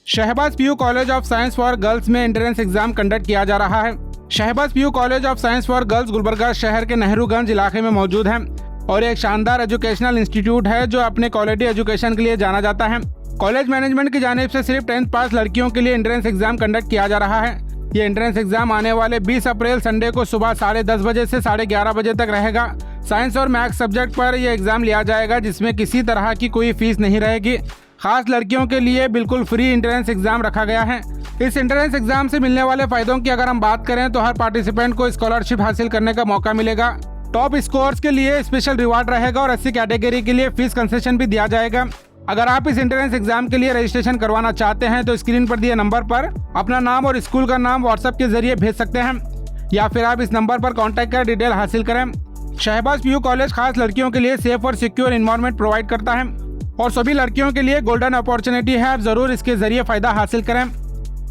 Shahbaz PU college of science for girls में entrance exam conduct किया जा रहा है। Shahbaz PU college of science for girls Gulbarga शहर के नेहरूगंज इलाके में मौजूद है और एक शानदार एजुकेशनल इंस्टीट्यूट है जो अपने क्वालिटी एजुकेशन के लिए जाना जाता है। कॉलेज मैनेजमेंट की जानिब से सिर्फ 10th पास लड़कियों के लिए एंट्रेंस एग्जाम कंडक्ट किया जा रहा है। ये एंट्रेंस एग्जाम आने वाले 20 अप्रैल संडे को सुबह 10:30 बजे से 11:30 बजे तक रहेगा। साइंस और मैथ्स सब्जेक्ट पर यह एग्जाम लिया जाएगा जिसमें किसी तरह की कोई फीस नहीं रहेगी। खास लड़कियों के लिए बिल्कुल फ्री एंट्रेंस एग्जाम रखा गया है। इस एंट्रेंस एग्जाम से मिलने वाले फायदों की अगर हम बात करें तो हर पार्टिसिपेंट को स्कॉलरशिप हासिल करने का मौका मिलेगा। टॉप स्कोर्स के लिए स्पेशल रिवार्ड रहेगा और 80 कैटेगरी के लिए फीस कंसेशन भी दिया जाएगा। अगर आप इस एंट्रेंस एग्जाम के लिए रजिस्ट्रेशन करवाना चाहते हैं तो स्क्रीन पर दिए नंबर पर अपना नाम और स्कूल का नाम व्हाट्सएप के जरिए भेज सकते हैं या फिर आप इस नंबर पर कॉन्टैक्ट कर डिटेल हासिल करें। शहबाज पीयू कॉलेज खास लड़कियों के लिए सेफ और सिक्योर एनवायरनमेंट प्रोवाइड करता है और सभी लड़कियों के लिए गोल्डन अपॉर्चुनिटी है। आप जरूर इसके जरिए फायदा हासिल करें।